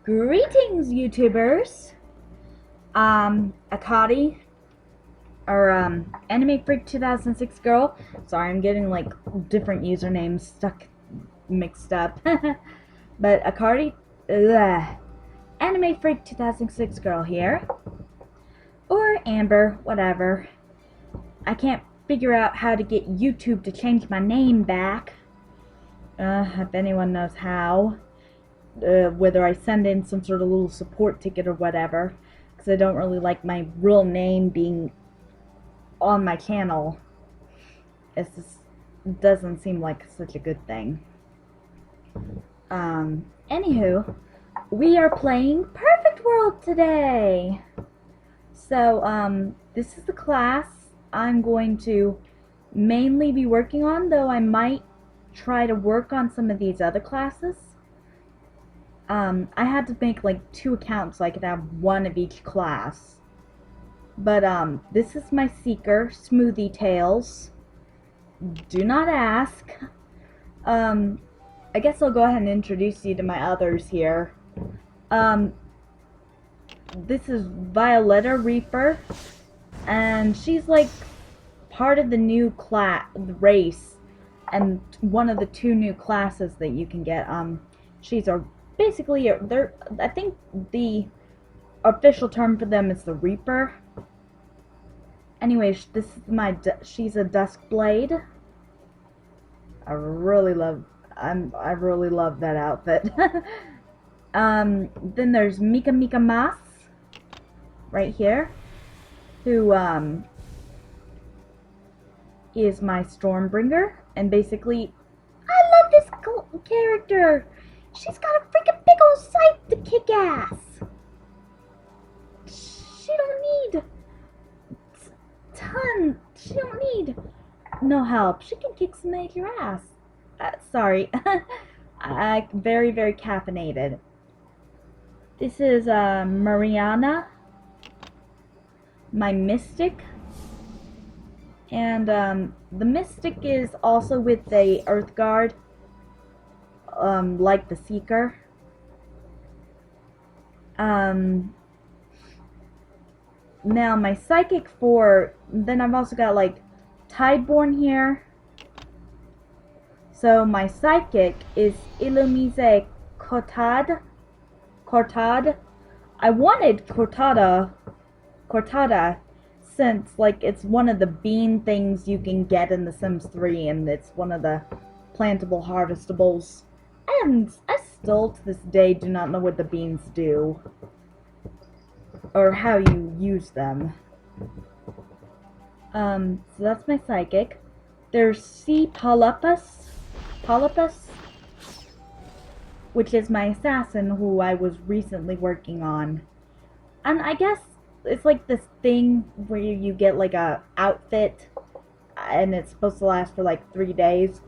Greetings, YouTubers. Akari, or Anime Freak 2006 girl. Sorry, I'm getting like different usernames mixed up. But Akari, Anime Freak 2006 girl here, or Amber, whatever. I can't figure out how to get YouTube to change my name back. If anyone knows how. Whether I send in some sort of little support ticket or whatever, because I don't really like my real name being on my channel. It doesn't seem like such a good thing. Anywho, we are playing Perfect World today. So, this is the class I'm going to mainly be working on, though I might try to work on some of these other classes. I had to make like 2 accounts so I could have one of each class. But, this is my Seeker, Smoothie Tails. Do not ask. I guess I'll go ahead and introduce you to my others here. This is Violetta Reaper, and she's like part of the new race, and one of the 2 new classes that you can get. She's basically, I think the official term for them is the Reaper. Anyways, this is she's a Duskblade. I really love that outfit. Then there's Mika Mika Mas, right here, who, is my Stormbringer, and basically, I love this character! She's got a freaking big old scythe to kick ass! She don't need no help. She can kick some major ass. Sorry. Very, very caffeinated. This is, Mariana, my Mystic. And, the Mystic is also with the Earth Guard, like the Seeker. Now my Psychic then I've also got like Tideborn here. So my Psychic is Illumise Cortad. I wanted Cortada, since like it's one of the bean things you can get in The Sims 3, and it's one of the plantable harvestables. And I still to this day do not know what the beans do, or how you use them. So that's my Psychic. There's C. Polypus, which is my Assassin, who I was recently working on. And I guess it's like this thing where you get like a outfit, and it's supposed to last for like 3 days.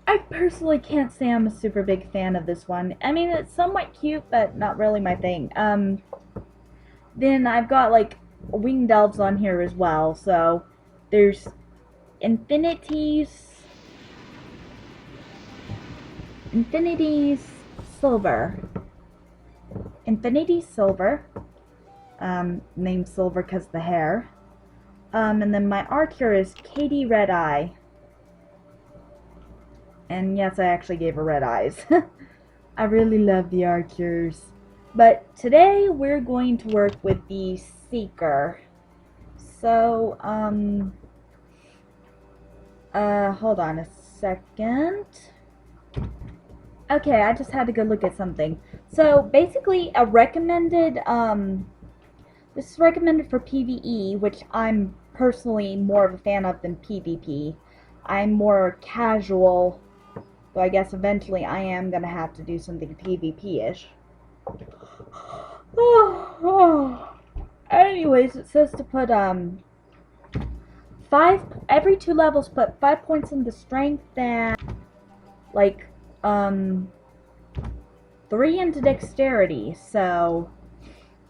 I personally can't say I'm a super big fan of this one. I mean, it's somewhat cute, but not really my thing. Then I've got like winged elves on here as well. So there's Infinity's Silver. Infinity Silver. Named Silver because of the hair. And then my Archer is Katie Red Eye. And yes, I actually gave her red eyes. I really love the Archers. But today we're going to work with the Seeker. So, hold on a second. Okay, I just had to go look at something. So, basically, this is recommended for PvE, which I'm personally more of a fan of than PvP. I'm more casual, though I guess eventually I am gonna have to do something PvP-ish. Anyways, it says to put, every 2 levels put 5 points into strength and, like, 3 into dexterity, so,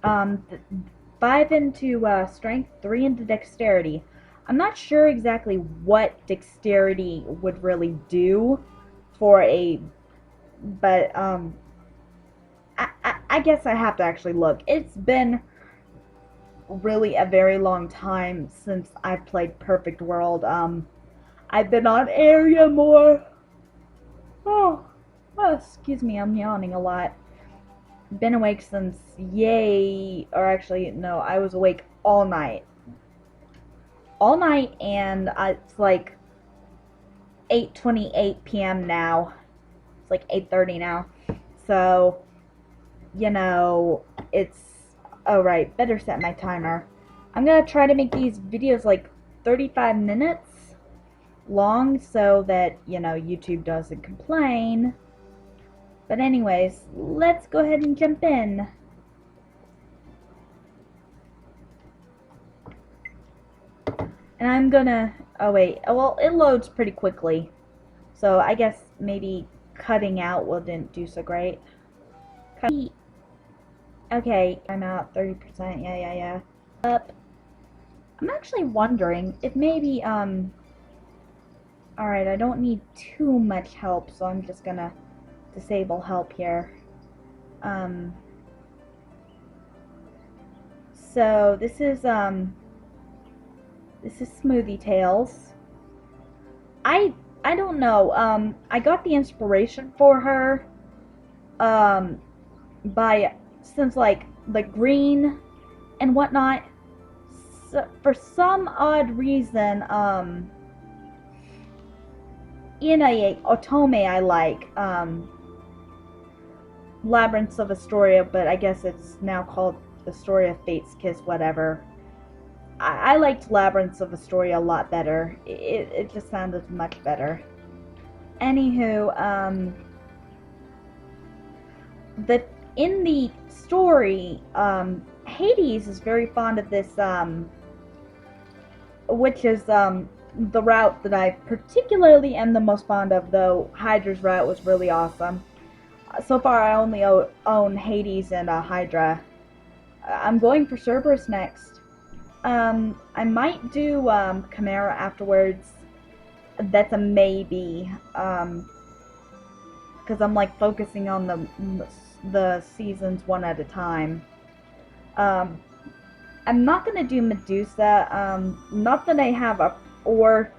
5 into, strength, 3 into dexterity. I'm not sure exactly what dexterity would really do for a But, I guess I have to actually look. It's been really a very long time since I played Perfect World. I've been on area more. Oh, excuse me, I'm yawning a lot. Been awake since yay, or actually, no, I was awake all night. All night, and it's like 8:28 p.m. now. It's like 8:30 now. So, you know, it's alright, better set my timer. I'm gonna try to make these videos like 35 minutes long so that, you know, YouTube doesn't complain. But anyways, let's go ahead and jump in. And I'm gonna, oh wait, well, it loads pretty quickly. So I guess maybe cutting out didn't do so great. Okay, I'm out 30%, yeah. Up. I'm actually wondering if maybe, alright, I don't need too much help, so I'm just gonna disable help here. So this is Smoothie Tales. I don't know, I got the inspiration for her, since like the green and whatnot. So, for some odd reason, in a otome I like, Labyrinths of Astoria, but I guess it's now called Astoria Fate's Kiss, whatever. I liked Labyrinths of Astoria a lot better. It just sounded much better. Anywho, in the story, Hades is very fond of this, which is, the route that I particularly am the most fond of, though Hydra's route was really awesome. So far, I only own Hades and Hydra. I'm going for Cerberus next. I might do Chimera afterwards. That's a maybe. Because I'm like focusing on the seasons one at a time. I'm not gonna do Medusa. Not that I have nor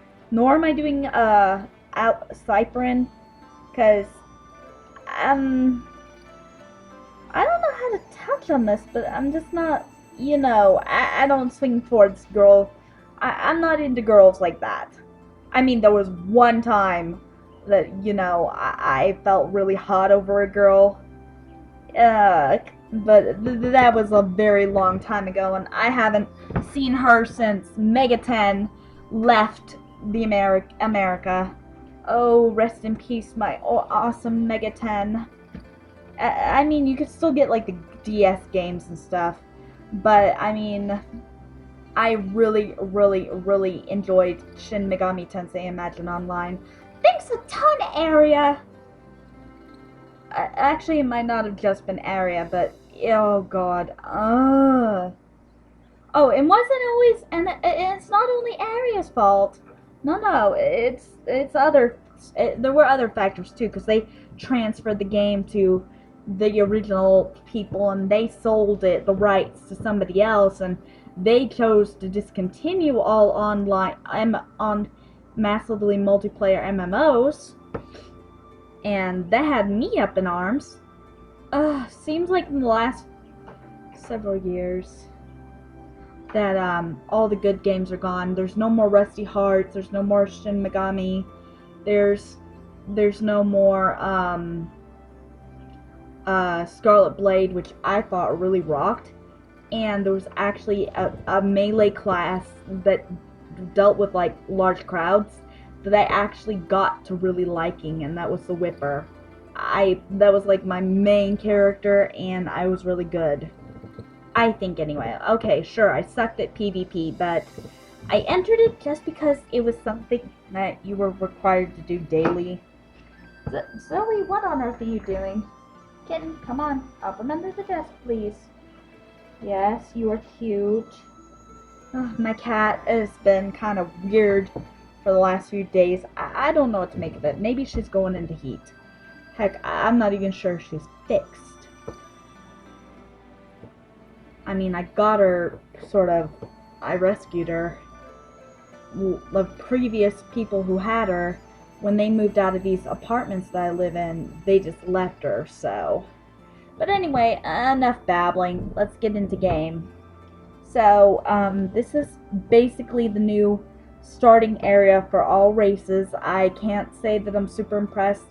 am I doing Cyprin, because I don't know how to touch on this, but I'm just not, you know, I don't swing towards girls. I'm not into girls like that. I mean, there was one time that, you know, I felt really hot over a girl, but that was a very long time ago, and I haven't seen her since Mega 10 left the America. Oh, rest in peace, my awesome Mega 10. I mean, you could still get, like, the DS games and stuff, but, I mean, I really, really, really enjoyed Shin Megami Tensei Imagine Online. Thanks a ton, Aria! Actually, it might not have just been Aria, but, oh god, Oh, it wasn't always, and it's not only Aria's fault. No, it's other, there were other factors too, because they transferred the game to the original people, and they sold the rights to somebody else, and they chose to discontinue all online, on massively multiplayer MMOs, and that had me up in arms. Seems like in the last several years that all the good games are gone. There's no more Rusty Hearts, there's no more Shin Megami, there's no more Scarlet Blade, which I thought really rocked, and there was actually a melee class that dealt with like large crowds that I actually got to really liking, and that was the Whipper. That was like my main character, and I was really good. I think anyway. Okay, sure, I sucked at PvP, but I entered it just because it was something that you were required to do daily. Zoe, what on earth are you doing? Kitten, come on, up from under the desk, please. Yes, you are cute. Oh, my cat has been kind of weird for the last few days. I don't know what to make of it. Maybe she's going into heat. Heck, I'm not even sure she's fixed. I mean, I got her, sort of, I rescued her. The previous people who had her, when they moved out of these apartments that I live in, they just left her, so. But anyway, enough babbling. Let's get into game. So, this is basically the new starting area for all races. I can't say that I'm super impressed,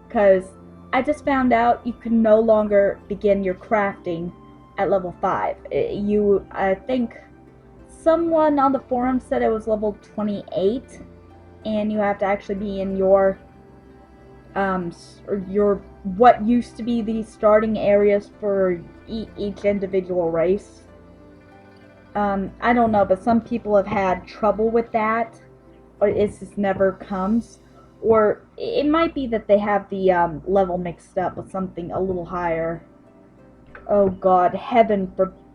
because I just found out you can no longer begin your crafting at level 5. I think someone on the forum said it was level 28, and you have to actually be in your what used to be the starting areas for each individual race. I don't know, but some people have had trouble with that, or it just never comes. Or it might be that they have the level mixed up with something a little higher. Oh God,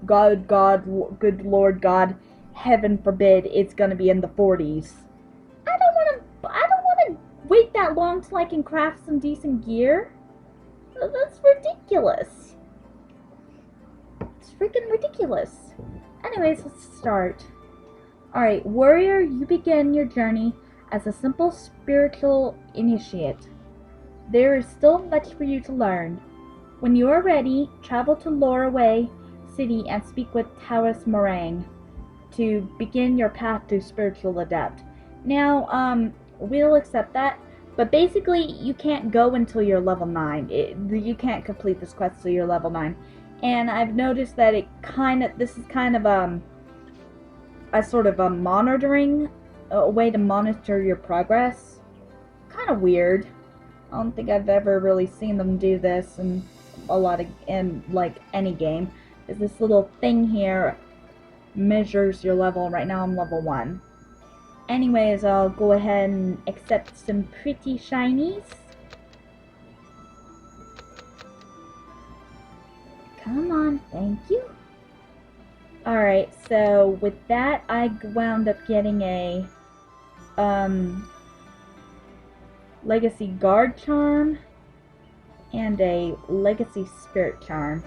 good Lord God, heaven forbid it's gonna be in the 40s. I don't wanna wait that long till I can craft some decent gear. That's ridiculous. It's freaking ridiculous. Anyways, let's start. Alright, warrior, you begin your journey as a simple spiritual initiate. There is still much for you to learn. When you are ready, travel to Lorway City and speak with Taurus Morang to begin your path to spiritual adept. Now, we'll accept that, but basically you can't go until you're level 9. You can't complete this quest until you're level 9. And I've noticed that this is kind of a sort of a monitoring, a way to monitor your progress. Kind of weird. I don't think I've ever really seen them do this in like any game. Is this little thing here measures your level. Right now I'm level 1. Anyways, I'll go ahead and accept some pretty shinies. Come on, thank you. Alright, so with that, I wound up getting a Legacy Guard Charm and a Legacy Spirit Charm.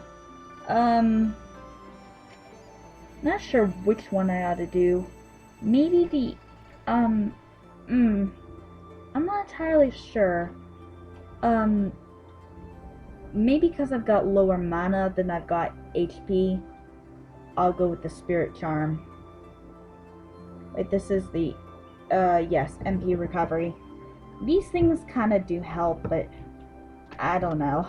Not sure which one I ought to do. Maybe the, I'm not entirely sure. Maybe because I've got lower mana than I've got HP, I'll go with the Spirit Charm. Wait, this is the, yes, MP recovery. These things kind of do help, but I don't know.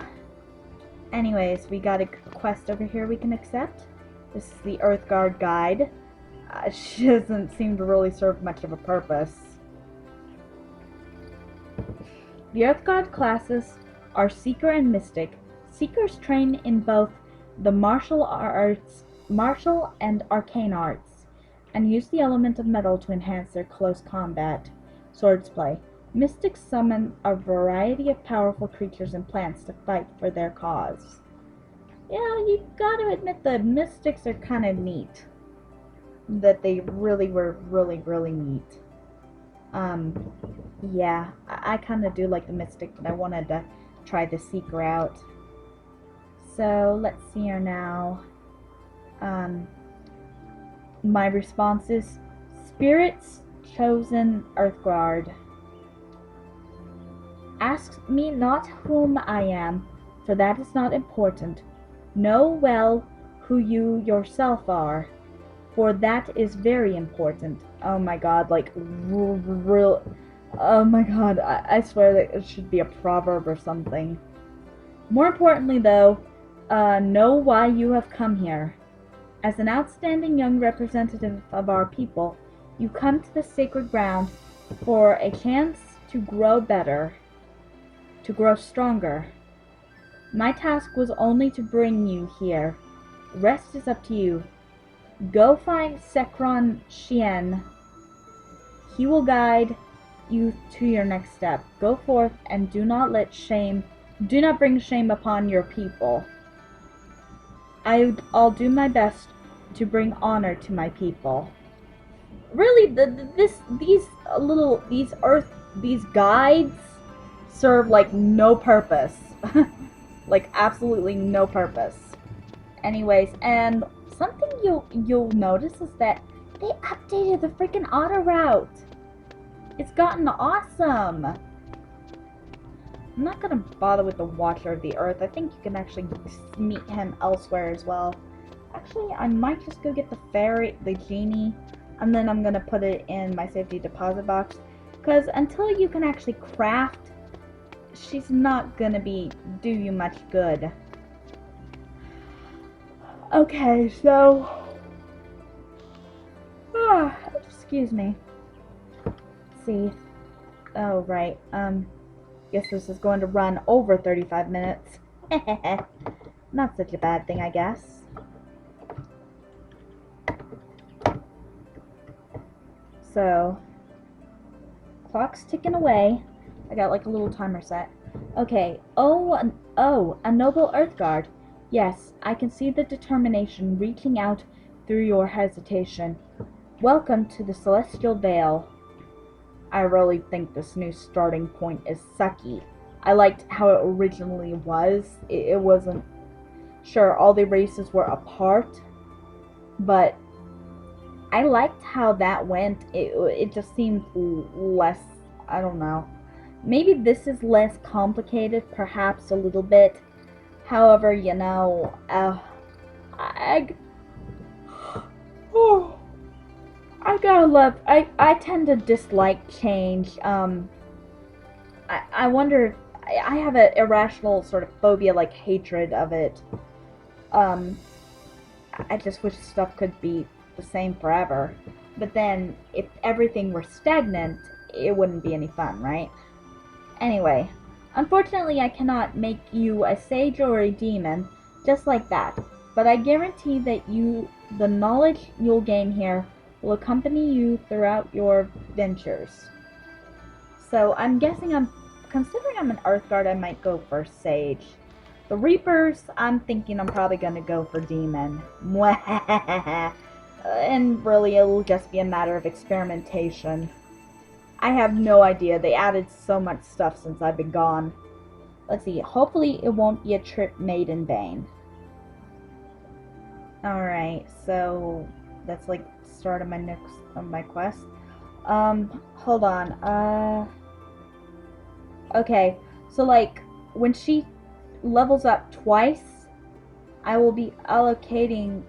Anyways, we got a quest over here we can accept. This is the Earthguard Guide. She doesn't seem to really serve much of a purpose. The Earthguard classes are Seeker and Mystic. Seekers train in both the martial and arcane arts, and use the element of metal to enhance their close combat swordsplay. Mystics summon a variety of powerful creatures and plants to fight for their cause. Yeah, you gotta admit the Mystics are kind of neat. That they really were really neat. Yeah, I kind of do like the Mystic, but I wanted to try the Seeker out. So, let's see here now. My response is Spirits Chosen Earthguard. Ask me not whom I am, for that is not important. Know well who you yourself are, for that is very important. Oh my god, like, real. Oh my god, I swear that it should be a proverb or something. More importantly, though, know why you have come here. As an outstanding young representative of our people, you come to the sacred ground for a chance to grow better, to grow stronger. My task was only to bring you here. The rest is up to you. Go find Sekron Shien. He will guide you to your next step. Go forth and do not bring shame upon your people. I'll do my best to bring honor to my people. Really, these guides serve like no purpose. Like absolutely no purpose. Anyways, and something you'll notice is that they updated the freaking auto route. It's gotten awesome. I'm not gonna bother with the Watcher of the Earth. I think you can actually meet him elsewhere as well. Actually, I might just go get the genie, and then I'm gonna put it in my safety deposit box. Because until you can actually craft, she's not gonna do you much good. Okay, so excuse me. Let's see. Oh right. Guess this is going to run over 35 minutes. Not such a bad thing, I guess. So, clock's ticking away. I got like a little timer set. Okay. Oh, a noble Earthguard. Yes, I can see the determination reaching out through your hesitation. Welcome to the Celestial Vale. I really think this new starting point is sucky. I liked how it originally was. It wasn't... Sure, all the races were apart, but I liked how that went. It just seemed less... I don't know. Maybe this is less complicated, perhaps a little bit. However, you know, I gotta love... I tend to dislike change. I wonder... I have an irrational sort of phobia, like hatred of it. I just wish stuff could be the same forever. But then, if everything were stagnant, it wouldn't be any fun, right? Anyway, unfortunately I cannot make you a sage or a demon, just like that. But I guarantee that the knowledge you'll gain here will accompany you throughout your ventures. So I'm guessing considering I'm an Earthguard, I might go for Sage. The Reapers, I'm thinking I'm probably gonna go for Demon. And really, it'll just be a matter of experimentation. I have no idea. They added so much stuff since I've been gone. Let's see. Hopefully, it won't be a trip made in vain. Alright, so that's like the start of my quest. Hold on. Okay, so like when she levels up twice, I will be allocating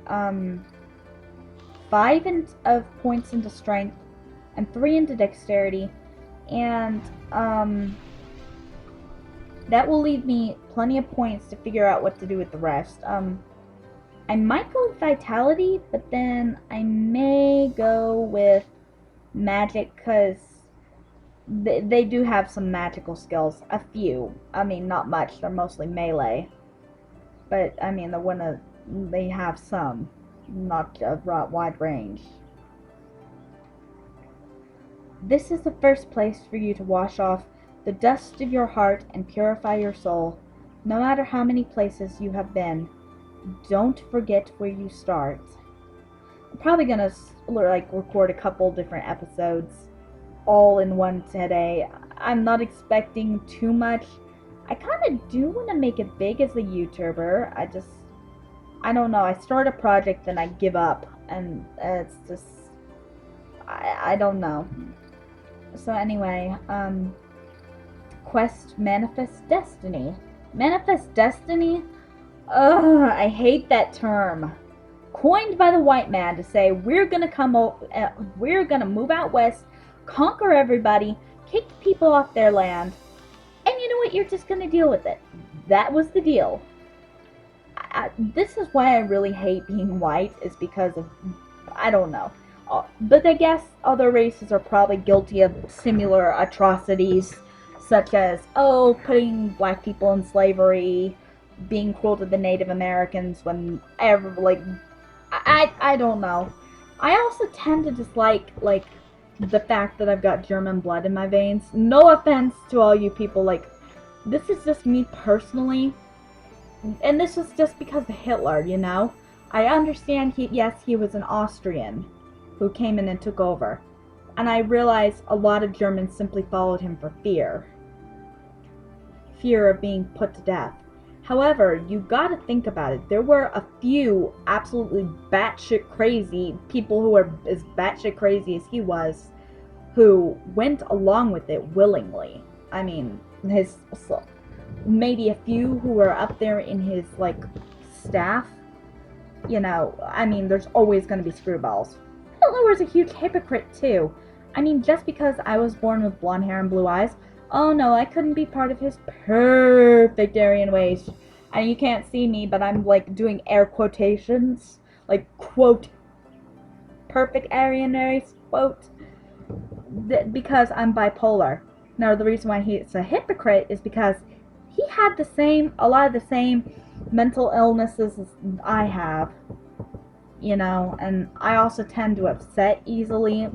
5 of points into strength and 3 into dexterity, and that will leave me plenty of points to figure out what to do with the rest. I might go with vitality, but then I may go with magic, because they do have some magical skills. A few. I mean, not much. They're mostly melee. But, I mean, they have some. Not a wide range. This is the first place for you to wash off the dust of your heart and purify your soul. No matter how many places you have been, don't forget where you start. I'm probably gonna record a couple different episodes all in one today. I'm not expecting too much. I kind of do want to make it big as a YouTuber. I don't know. I start a project and I give up, and it's just I don't know. So anyway, quest Manifest Destiny. Manifest Destiny? Ugh, I hate that term. Coined by the white man to say we're gonna move out west, conquer everybody, kick people off their land, and you know what? You're just gonna deal with it. That was the deal. This is why I really hate being white, is because of, I don't know. But I guess other races are probably guilty of similar atrocities, such as, putting black people in slavery, being cruel to the Native Americans I don't know. I also tend to dislike, the fact that I've got German blood in my veins. No offense to all you people, this is just me personally. And this is just because of Hitler, you know? I understand he was an Austrian who came in and took over. And I realize a lot of Germans simply followed him for fear. fear of being put to death. However, you gotta think about it. There were a few absolutely batshit crazy people who were as batshit crazy as he was, who went along with it willingly. I mean, maybe a few who were up there in his, like, staff. You know, I mean, there's always gonna be screwballs. Hitler was a huge hypocrite, too. I mean, just because I was born with blonde hair and blue eyes, oh no, I couldn't be part of his perfect Aryan ways. And you can't see me, but I'm, like, doing air quotations. Like, quote, perfect Aryan race, quote. Because I'm bipolar. Now, the reason why he's a hypocrite is because he had a lot of the same mental illnesses as I have. You know, and I also tend to upset easily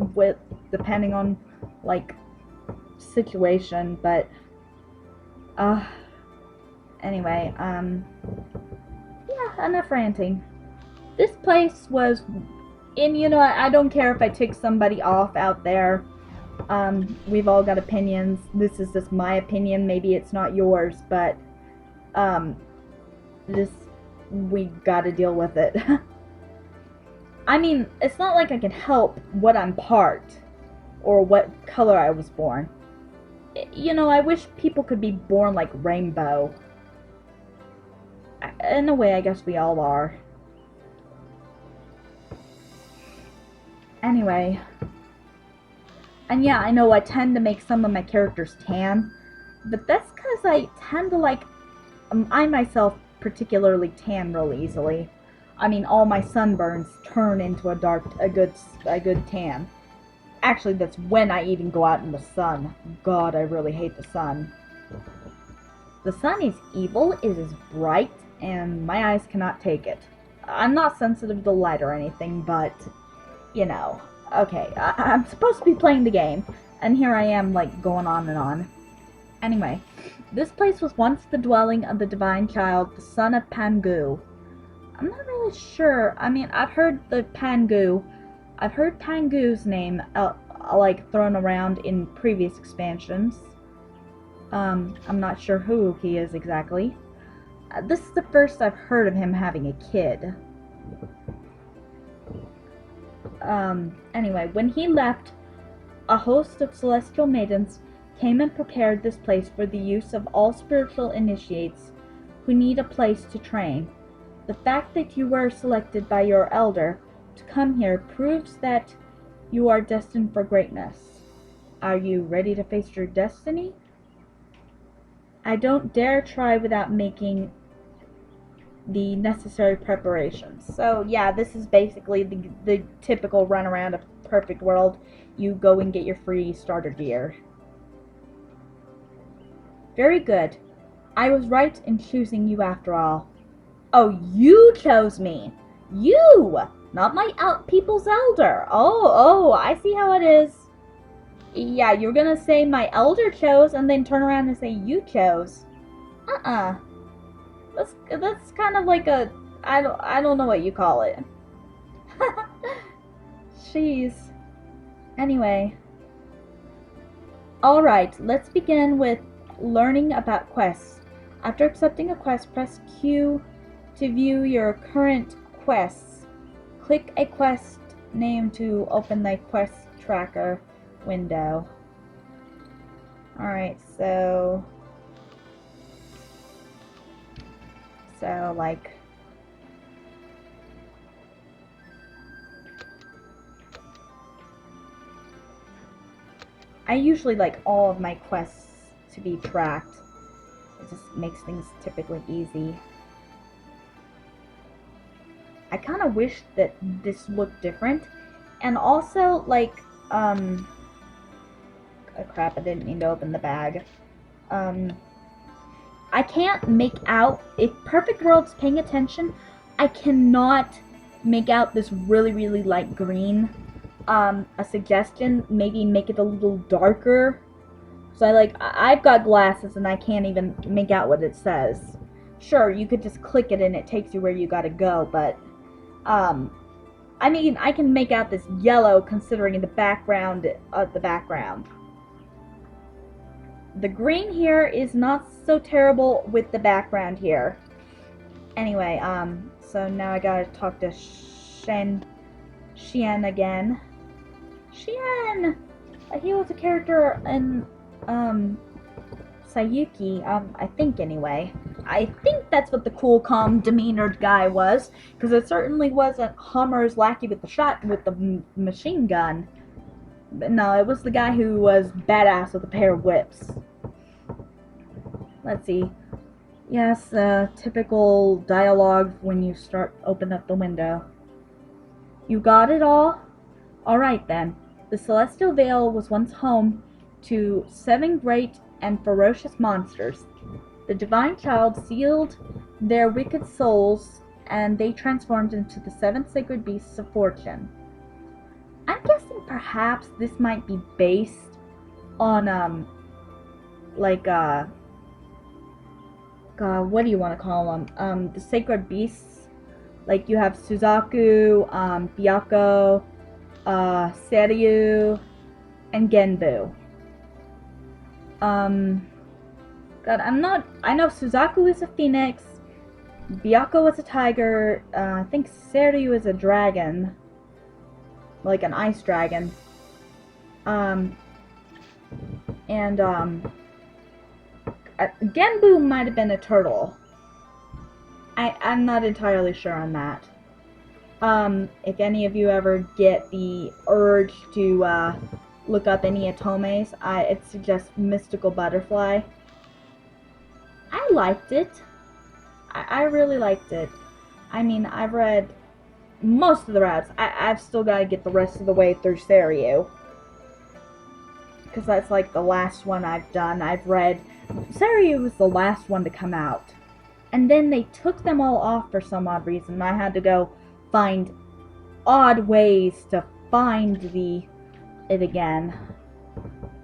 depending on, like, situation, but, anyway, yeah, enough ranting. This place was, and you know, I don't care if I tick somebody off out there. We've all got opinions. This is just my opinion. Maybe it's not yours, but, we gotta deal with it. I mean, it's not like I can help what I'm part, or what color I was born. You know, I wish people could be born like Rainbow. In a way, I guess we all are. Anyway. And yeah, I know I tend to make some of my characters tan, but that's because I tend to like, I myself particularly tan real easily. I mean, all my sunburns turn into a good tan. Actually, that's when I even go out in the sun. God, I really hate the sun. The sun is evil, it is bright, and my eyes cannot take it. I'm not sensitive to light or anything, but, you know. Okay, I'm supposed to be playing the game, and here I am, like, going on and on. Anyway, this place was once the dwelling of the divine child, the son of Pangu. I'm not really sure. I mean, I've heard Pangu's name, like, thrown around in previous expansions. I'm not sure who he is exactly. This is the first I've heard of him having a kid. Anyway, when he left, a host of celestial maidens came and prepared this place for the use of all spiritual initiates who need a place to train. The fact that you were selected by your elder to come here proves that you are destined for greatness. Are you ready to face your destiny? I don't dare try without making the necessary preparations. So yeah, this is basically the typical runaround of Perfect World. You go and get your free starter gear. Very good. I was right in choosing you after all. Oh, you chose me! You! Not my people's elder. Oh, I see how it is. Yeah, you're gonna say my elder chose and then turn around and say you chose. That's kind of like a, I don't know what you call it. Jeez. Anyway. Alright, let's begin with learning about quests. After accepting a quest, press Q to view your current quests. Click a quest name to open the quest tracker window. Alright, so like, I usually like all of my quests to be tracked. It just makes things typically easy. I kind of wish that this looked different. And also, like, oh crap, I didn't mean to open the bag. I can't make out, if Perfect World's paying attention, I cannot make out this really, really light green. A suggestion, maybe make it a little darker. So I've got glasses and I can't even make out what it says. Sure, you could just click it and it takes you where you gotta go, but, I mean, I can make out this yellow considering the background of the background. the green here is not so terrible with the background here. Anyway, so now I gotta talk to Shien again. Shien! He was a character in, Sayuki, I think anyway. I think that's what the cool, calm, demeanored guy was, because it certainly wasn't Hummer's lackey with the machine gun. But no, it was the guy who was badass with a pair of whips. Let's see. Yes, typical dialogue when you open up the window. You got it all? Alright then. The Celestial Vale was once home to 7 great and ferocious monsters. The Divine Child sealed their wicked souls, and they transformed into the 7 sacred beasts of fortune. I'm guessing perhaps this might be based on, what do you want to call them? The sacred beasts. Like, you have Suzaku, Byakko, Seiryu, and Genbu. God, I know Suzaku is a phoenix, Byakko is a tiger, I think Seiryu is a dragon, like an ice dragon, Genbu might have been a turtle. I'm not entirely sure on that. If any of you ever get the urge to look up any Otomes, I'd suggest Mystical Butterfly. I liked it. I really liked it. I mean, I've read most of the routes. I've still got to get the rest of the way through Seiryu, because that's like the last one I've done. I've read Seiryu was the last one to come out, and then they took them all off for some odd reason. I had to go find odd ways to find it again.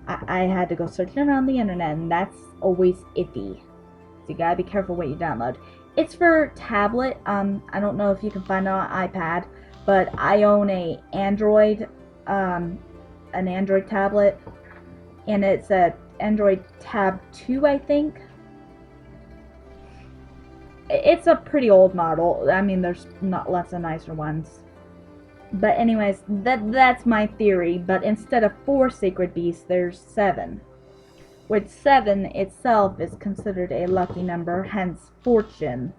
I had to go searching around the internet, and that's always iffy. So you gotta be careful what you download. It's for tablet. I don't know if you can find it on iPad, but I own an Android tablet, and it's a Android Tab 2, I think. It's a pretty old model. I mean, there's lots of nicer ones. But anyways, that's my theory. But instead of 4 sacred beasts, there's 7. Which 7 itself is considered a lucky number, hence fortune.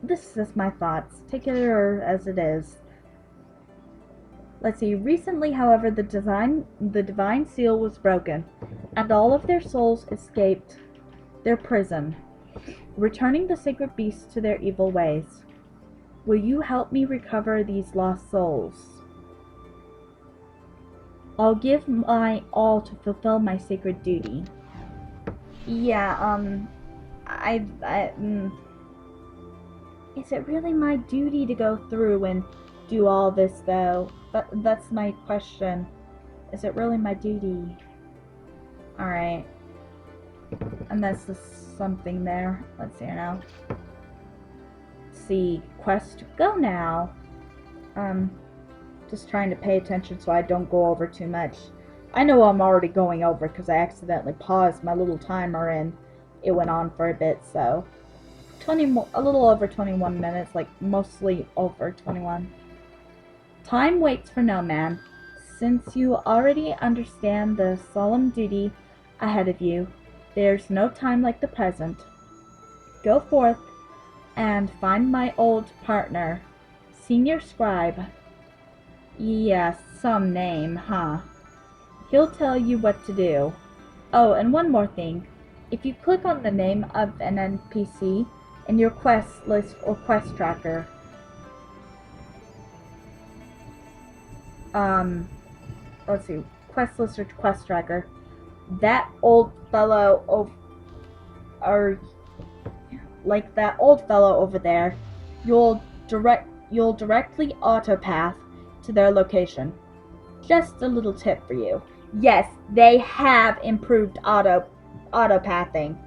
This is just my thoughts. Take it as it is. Let's see. Recently, however, the divine seal was broken, and all of their souls escaped their prison, returning the sacred beasts to their evil ways. Will you help me recover these lost souls? I'll give my all to fulfill my sacred duty. Yeah, is it really my duty to go through and do all this, though? That's my question. Is it really my duty? Alright. And that's just something there. Let's see now. See, quest, go now. Just trying to pay attention so I don't go over too much. I know I'm already going over because I accidentally paused my little timer and it went on for a bit, so a little over 21 minutes, like mostly over 21. Time waits for no man. Since you already understand the solemn duty ahead of you, there's no time like the present. Go forth and find my old partner, Senior Scribe. Yes, some name, huh? He'll tell you what to do. Oh, and one more thing. If you click on the name of an NPC in your quest list or quest tracker, let's see, quest list or quest tracker, that old fellow over there, you'll directly autopath to their location. Just a little tip for you. Yes, they have improved auto routing.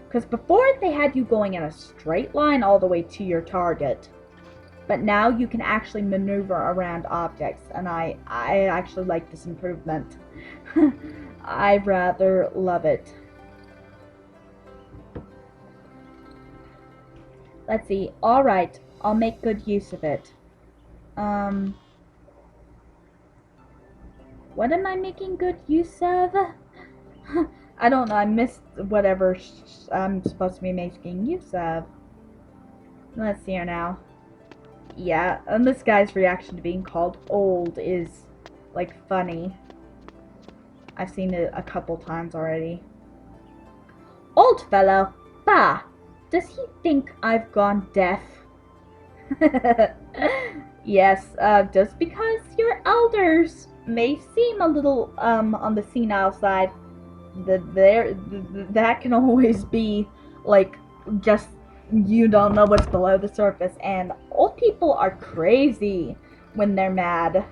Because before they had you going in a straight line all the way to your target. But now you can actually maneuver around objects, and I actually like this improvement. I rather love it. Let's see. Alright, I'll make good use of it. What am I making good use of? I don't know, I missed whatever I'm supposed to be making use of. Let's see here now. Yeah, and this guy's reaction to being called old is, like, funny. I've seen it a couple times already. Old fellow! Bah! Does he think I've gone deaf? Yes, just because your elders may seem a little, on the senile side, that can always be, like, just you don't know what's below the surface, and old people are crazy when they're mad.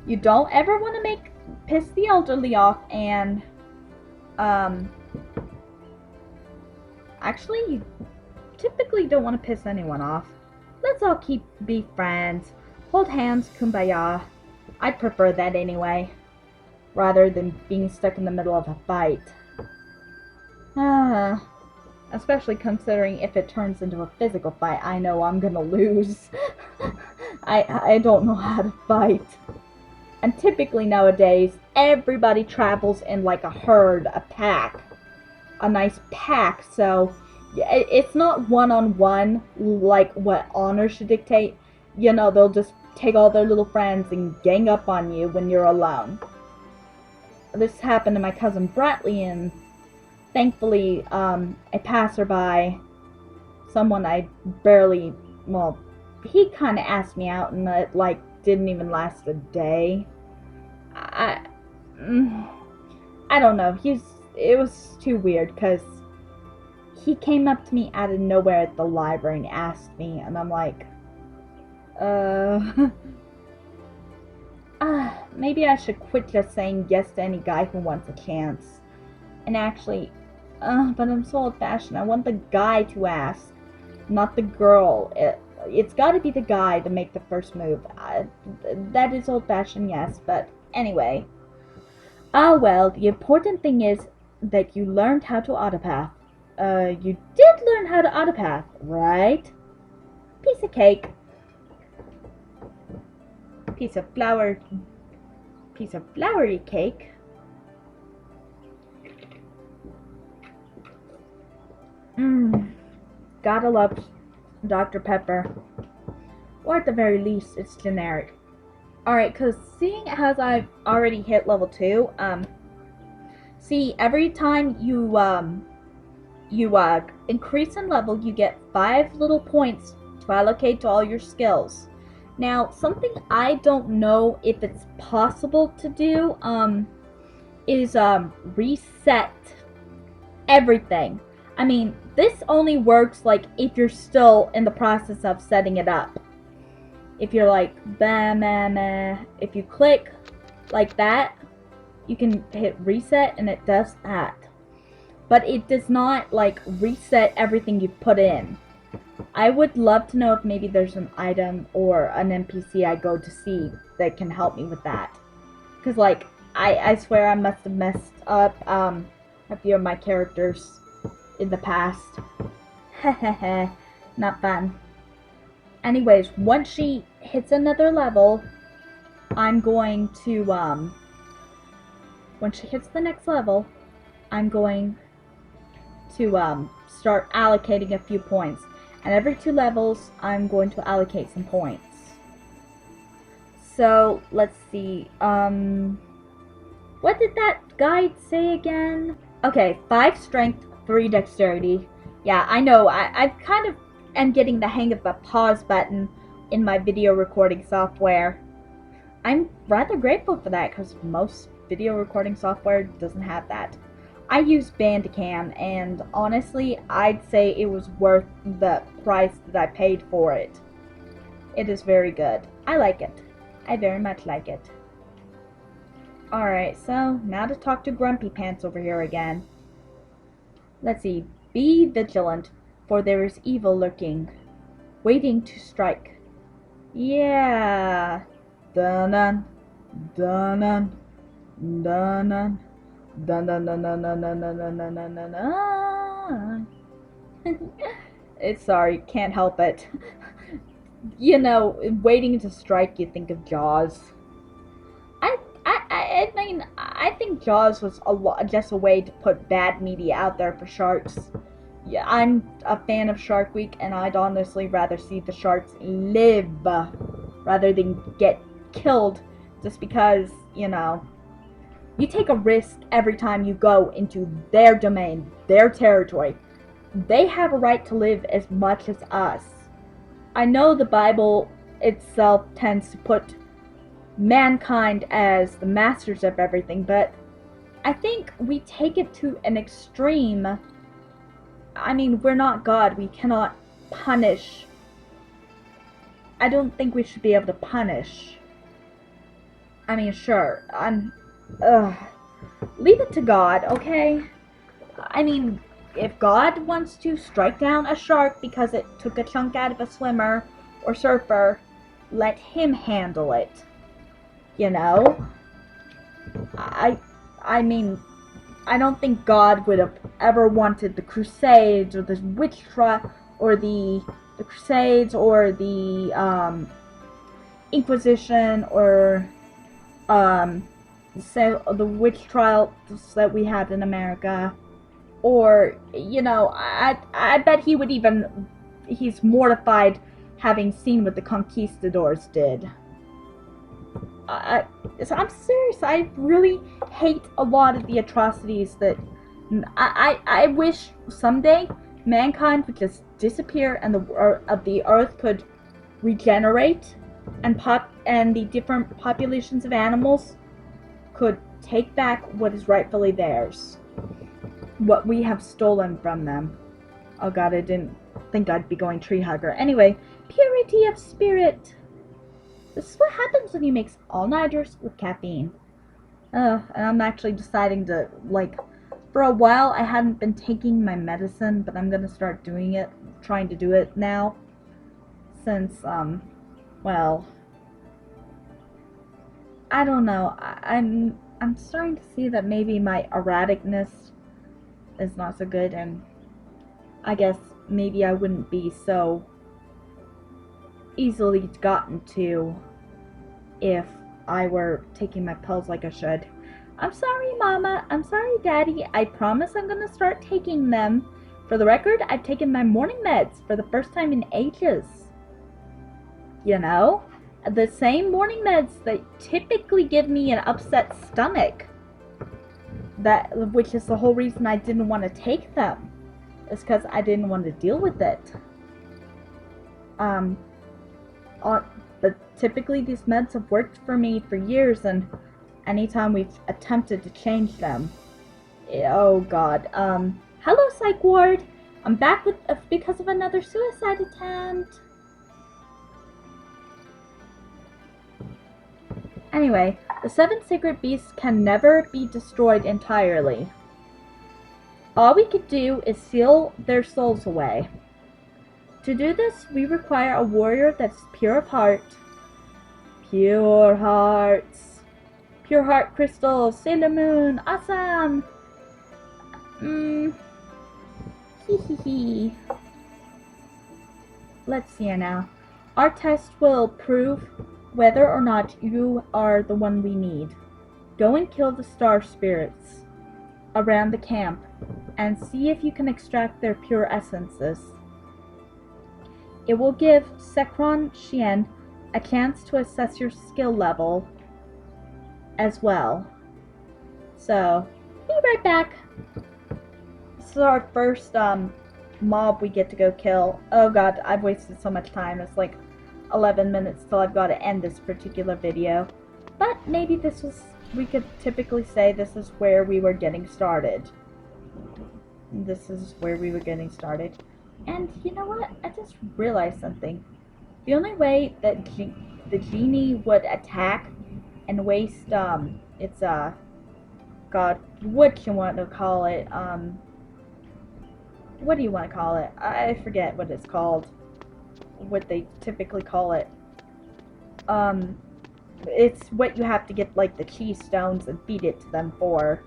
You don't ever want to piss the elderly off, and, actually, you typically don't want to piss anyone off. Let's all be friends. Hold hands, kumbaya. I'd prefer that anyway, rather than being stuck in the middle of a fight. Especially considering if it turns into a physical fight, I know I'm gonna lose. I don't know how to fight. And typically nowadays, everybody travels in like a herd, a pack. A nice pack, so it's not one-on-one like what honor should dictate. You know, they'll just take all their little friends and gang up on you when you're alone. This happened to my cousin Bradley, and thankfully, a passerby, someone I barely, well, he kind of asked me out, and it, like, didn't even last a day. I don't know, it was too weird, because he came up to me out of nowhere at the library and asked me, and I'm like, maybe I should quit just saying yes to any guy who wants a chance. And actually, but I'm so old-fashioned. I want the guy to ask, not the girl. It's got to be the guy to make the first move. That is old-fashioned, yes, but anyway. Well, the important thing is that you learned how to autopath. You did learn how to autopath, right? Piece of cake. Piece of floury cake. Gotta love Dr. Pepper. Or at the very least, it's generic. Alright, because seeing as I've already hit level 2, see, every time you increase in level, you get 5 little points to allocate to all your skills. Now, something I don't know if it's possible to do, is, reset everything. I mean, this only works, like, if you're still in the process of setting it up. If you're like, if you click like that, you can hit reset and it does that. But it does not, like, reset everything you put in. I would love to know if maybe there's an item or an NPC I go to see that can help me with that. Because, like, I swear I must have messed up a few of my characters in the past. Hehehe, not fun. Anyways, once she hits another level, I'm going to, when she hits the next level, I'm going to, start allocating a few points. And every 2 levels, I'm going to allocate some points. So, let's see, what did that guide say again? Okay, 5 strength, 3 dexterity. Yeah, I know, I've kind of am getting the hang of the pause button in my video recording software. I'm rather grateful for that, because most video recording software doesn't have that. I use Bandicam, and honestly, I'd say it was worth the price that I paid for it. It is very good. I like it. I very much like it. Alright, so now to talk to Grumpy Pants over here again. Let's see. Be vigilant, for there is evil lurking, waiting to strike. Yeah. Dun-dun. Dun dun dun dun dun dun dun dun dun dun dun dun dun dun dun. It's sorry, can't help it. You know, waiting to strike, you think of Jaws. I mean, I think Jaws was just a way to put bad media out there for sharks. Yeah, I'm a fan of Shark Week, and I'd honestly rather see the sharks live rather than get killed just because, you know, you take a risk every time you go into their domain, their territory. They have a right to live as much as us. I know the Bible itself tends to put mankind as the masters of everything, but I think we take it to an extreme. I mean, we're not God. We cannot punish. I don't think we should be able to punish. I mean, sure. Leave it to God, okay? I mean, if God wants to strike down a shark because it took a chunk out of a swimmer or surfer, let him handle it. You know? I mean, I don't think God would have ever wanted the Crusades or the witch trial or the Crusades or the Inquisition or the witch trials that we had in America, or you know, I bet he would even he's mortified having seen what the conquistadors did. So I'm serious. I really hate a lot of the atrocities that I wish someday mankind would just disappear and the earth could regenerate and the different populations of animals could take back what is rightfully theirs, what we have stolen from them. Oh god, I didn't think I'd be going tree hugger. Anyway, purity of spirit. This is what happens when you mix all-nighters with caffeine. And I'm actually deciding to, like, for a while I hadn't been taking my medicine, but I'm gonna start doing it, trying to do it now. Since, well, I don't know. I'm starting to see that maybe my erraticness is not so good, and I guess maybe I wouldn't be so easily gotten to if I were taking my pills like I should. I'm sorry, Mama. I'm sorry, Daddy. I promise I'm gonna start taking them. For the record, I've taken my morning meds for the first time in ages. You know? The same morning meds that typically give me an upset stomach. Which is the whole reason I didn't want to take them. Is because I didn't want to deal with it. But typically these meds have worked for me for years, and anytime we've attempted to change them, oh god. Hello, Psych Ward. I'm back with because of another suicide attempt. Anyway, the 7 sacred beasts can never be destroyed entirely. All we could do is seal their souls away. To do this, we require a warrior that's pure of heart. Pure hearts. Pure heart crystals. Sailor Moon. Awesome. Hee. Let's see now. Our test will prove whether or not you are the one we need. Go and kill the star spirits around the camp and see if you can extract their pure essences. It will give Sekron Shien a chance to assess your skill level as well. So, be right back. This is our first mob we get to go kill. Oh god, I've wasted so much time. It's like 11 minutes till I've got to end this particular video. But maybe we could typically say this is where we were getting started. This is where we were getting started. And you know what? I just realized something. The only way that the genie would attack and waste, its, god, what you want to call it, what do you want to call it? I forget what it's called. What they typically call it. It's what you have to get, like, the chi stones and feed it to them for.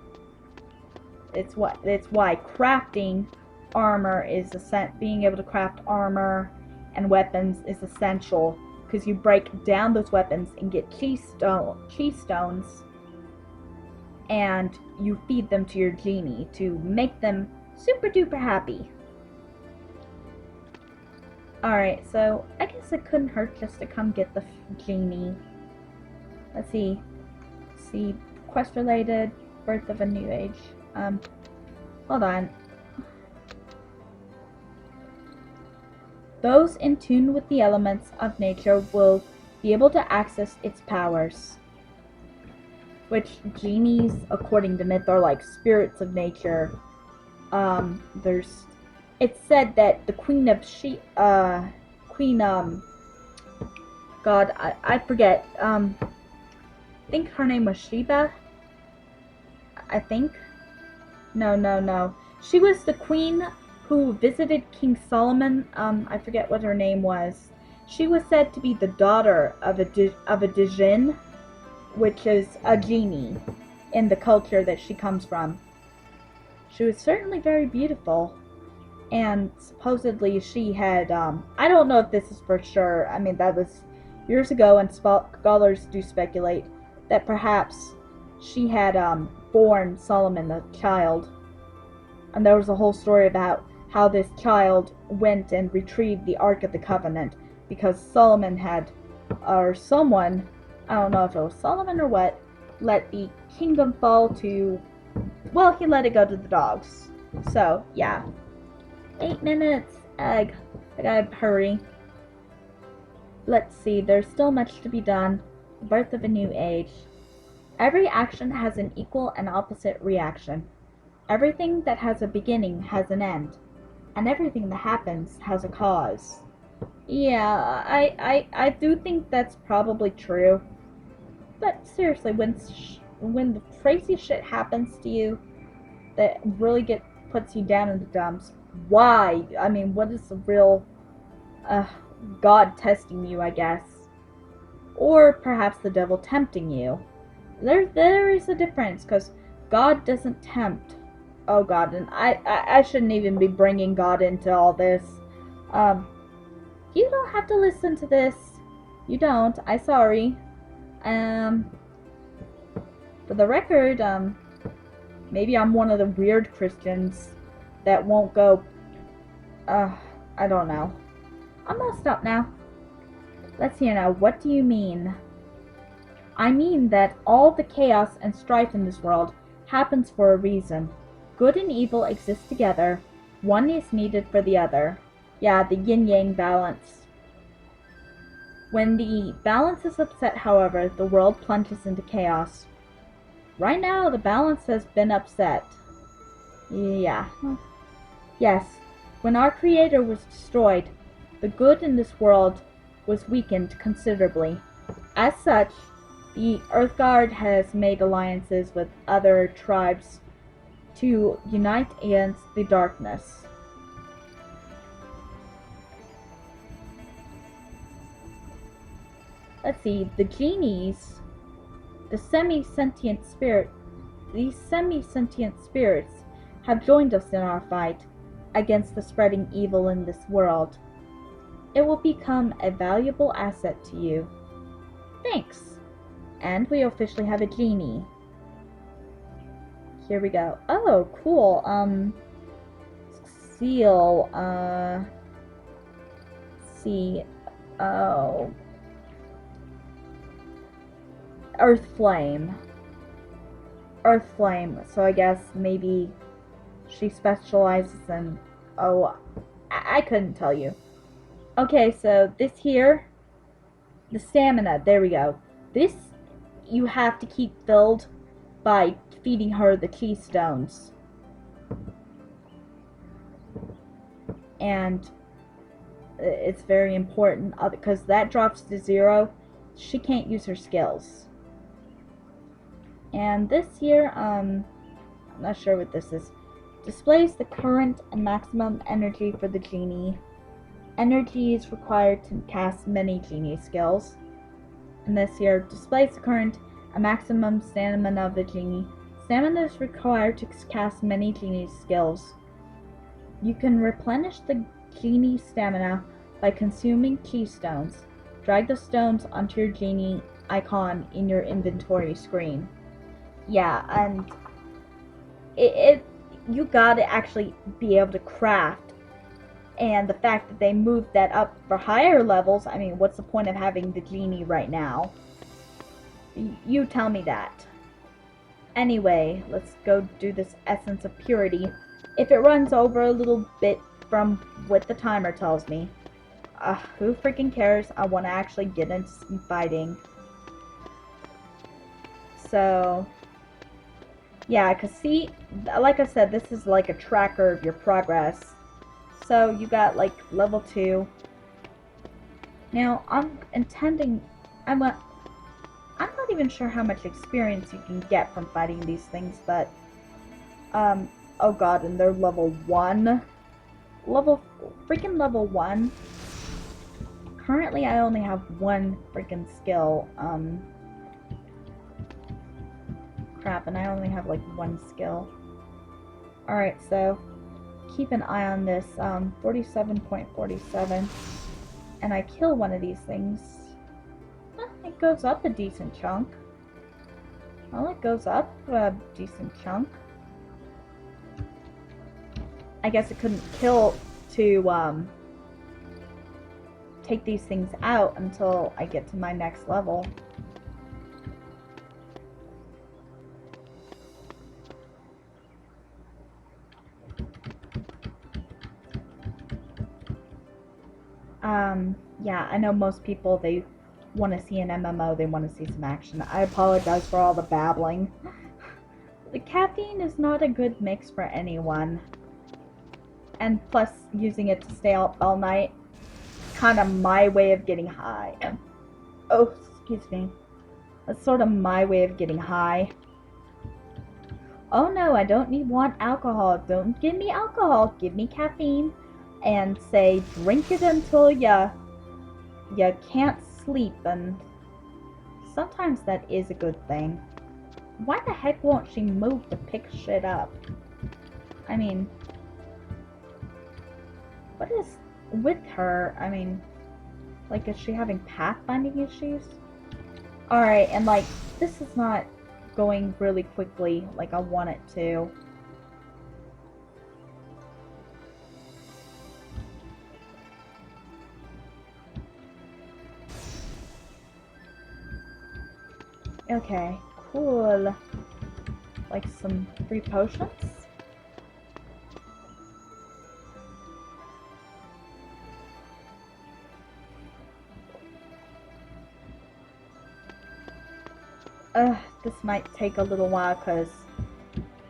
It's why crafting armor is being able to craft armor and weapons is essential, because you break down those weapons and get chi stones, and you feed them to your genie to make them super duper happy. Alright, so I guess it couldn't hurt just to come get the genie. Let's see. Quest related, birth of a new age. Hold on. Those in tune with the elements of nature will be able to access its powers. Which genies, according to myth, are like spirits of nature. It's said that the Queen of God, I forget. I think her name was Sheba. I think. No. She was the queen who visited King Solomon. I forget what her name was. She was said to be the daughter of a Djinn, which is a genie in the culture that she comes from. She was certainly very beautiful, and supposedly she had, I don't know if this is for sure, I mean that was years ago, and scholars do speculate that perhaps she had born Solomon a child, and there was a whole story about how this child went and retrieved the Ark of the Covenant, because Solomon had, or someone, I don't know if it was Solomon or what, let the kingdom fall to, well, he let it go to the dogs. So, yeah. 8 minutes, egg. I gotta hurry. Let's see, there's still much to be done. Birth of a new age. Every action has an equal and opposite reaction. Everything that has a beginning has an end, and everything that happens has a cause. Yeah, I do think that's probably true. But seriously, when the crazy shit happens to you that really puts you down in the dumps, why? I mean, what is the real God testing you, I guess? Or perhaps the devil tempting you. There is a difference, because God doesn't tempt. Oh God, and I shouldn't even be bringing God into all this. You don't have to listen to this. You don't. I'm sorry. For the record, maybe I'm one of the weird Christians that won't go, I don't know. I'm gonna stop now. Let's hear now, what do you mean? I mean that all the chaos and strife in this world happens for a reason. Good and evil exist together. One is needed for the other. Yeah, the yin-yang balance. When the balance is upset, however, the world plunges into chaos. Right now, the balance has been upset. Yeah. Yes, when our Creator was destroyed, the good in this world was weakened considerably. As such, the Earthguard has made alliances with other tribes to unite against the darkness. Let's see, the genies, these semi-sentient spirits have joined us in our fight against the spreading evil in this world. It will become a valuable asset to you. Thanks. And we officially have a genie. Here we go. Oh, cool. Seal, see, oh. Earth Flame. So I guess maybe she specializes in, oh, I couldn't tell you. Okay, so this here, the stamina, there we go. This you have to keep filled by feeding her the chi stones. And it's very important, because that drops to 0, she can't use her skills. And this here, I'm not sure what this is. Displays the current and maximum energy for the genie. Energy is required to cast many genie skills. And this here displays the current a maximum stamina of the genie. Stamina is required to cast many genie skills. You can replenish the genie stamina by consuming keystones. Drag the stones onto your genie icon in your inventory screen. Yeah, and you gotta actually be able to craft. And the fact that they moved that up for higher levels, I mean, what's the point of having the genie right now? You tell me that. Anyway, let's go do this Essence of Purity. If it runs over a little bit from what the timer tells me, who freaking cares? I want to actually get into some fighting. So, yeah, because see, like I said, this is like a tracker of your progress. So, you got like level 2. Now, I'm not even sure how much experience you can get from fighting these things, but, oh god, and they're level 1. Level 1. Currently, I only have one freaking skill, crap, and I only have, like, one skill. Alright, so, keep an eye on this, 47.47, and I kill one of these things. It goes up a decent chunk. Well, it goes up a decent chunk. I guess it couldn't kill to, take these things out until I get to my next level. Yeah, I know most people, they want to see an MMO, they want to see some action. I apologize for all the babbling. The caffeine is not a good mix for anyone. And plus, using it to stay up all night, kind of my way of getting high. Oh, excuse me. That's sort of my way of getting high. Oh no, I don't want alcohol. Don't give me alcohol. Give me caffeine. And say, drink it until you can't sleep. And sometimes that is a good thing. Why the heck won't she move to pick shit up? I mean, what is with her? I mean, like, is she having pathfinding issues? Alright, and like, this is not going really quickly like I want it to. Okay, cool. Like some free potions? This might take a little while because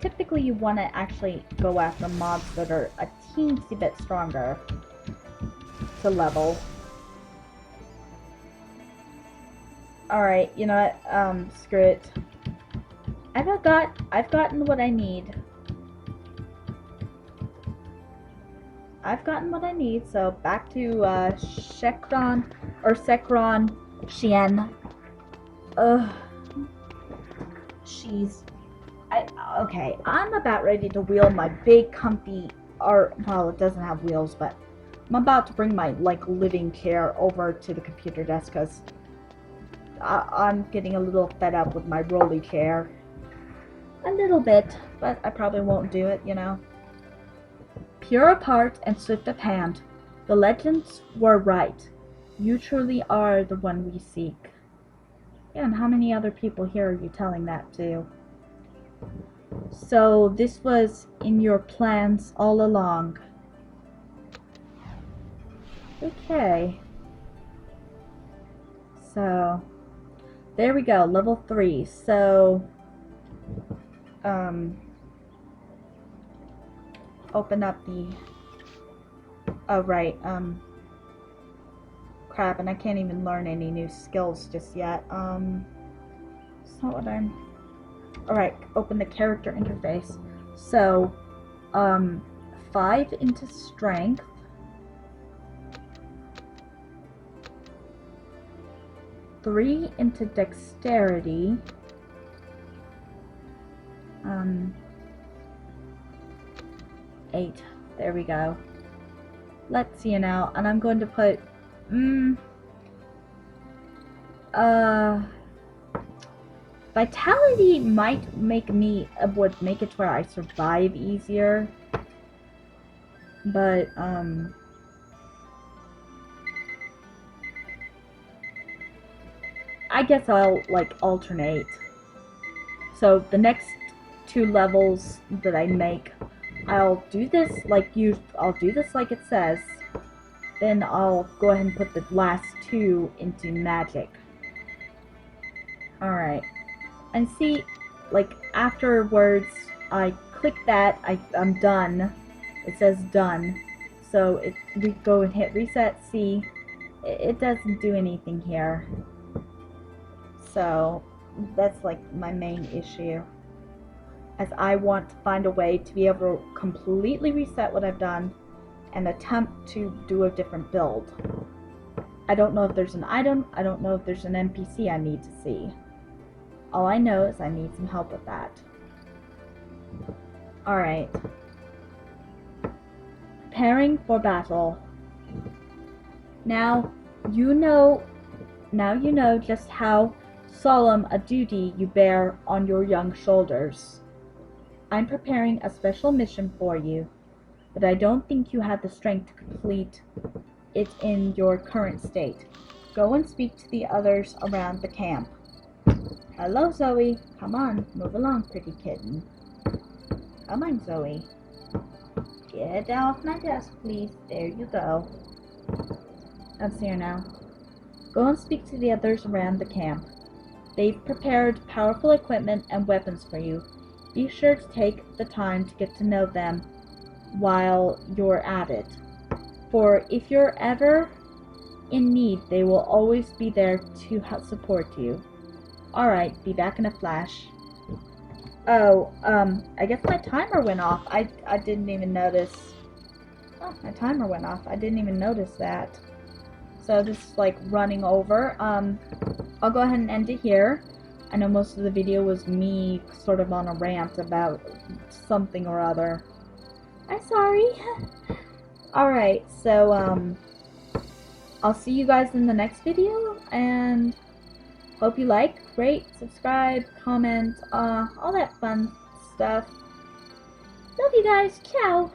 typically you want to actually go after mobs that are a teensy bit stronger to level. Alright, you know what, screw it. I've gotten what I need. I've gotten what I need, so back to, Sekron Shien. Okay, I'm about ready to wheel my big comfy, well, it doesn't have wheels, but I'm about to bring my, like, living chair over to the computer desk, because I'm getting a little fed up with my rolly chair. A little bit, but I probably won't do it, you know. Pure of heart and swift of hand, the legends were right. You truly are the one we seek. Yeah, and how many other people here are you telling that to? So, this was in your plans all along. Okay. So, there we go, level 3. So, open up the, oh right, crap, and I can't even learn any new skills just yet. It's not what I'm, alright, open the character interface. So, 5 into strength. 3 into dexterity. 8. There we go. Let's see now, and I'm going to put vitality might would make it where I survive easier, but I guess I'll like alternate. So the next 2 levels that I make, I'll do this like it says. Then I'll go ahead and put the last 2 into magic. Alright. And see, like, afterwards, I click that, I'm done. It says done. So we go and hit reset, see, it doesn't do anything here. So, that's like my main issue. As I want to find a way to be able to completely reset what I've done and attempt to do a different build. I don't know if there's an item, I don't know if there's an NPC I need to see. All I know is I need some help with that. Alright. Preparing for battle. Now you know just how solemn a duty you bear on your young shoulders. I'm preparing a special mission for you, but I don't think you have the strength to complete it in your current state. Go and speak to the others around the camp. Hello, Zoe. Come on, move along, pretty kitten. Come on, Zoe. Get off my desk, please. There you go. Let's see her now. Go and speak to the others around the camp. They've prepared powerful equipment and weapons for you. Be sure to take the time to get to know them while you're at it. For if you're ever in need, they will always be there to support you. Alright, be back in a flash. Oh, I guess my timer went off. I didn't even notice. Oh, my timer went off. I didn't even notice that. So this is like running over. I'll go ahead and end it here. I know most of the video was me sort of on a rant about something or other. I'm sorry. Alright, so, I'll see you guys in the next video, and hope you like, rate, subscribe, comment, all that fun stuff. Love you guys. Ciao.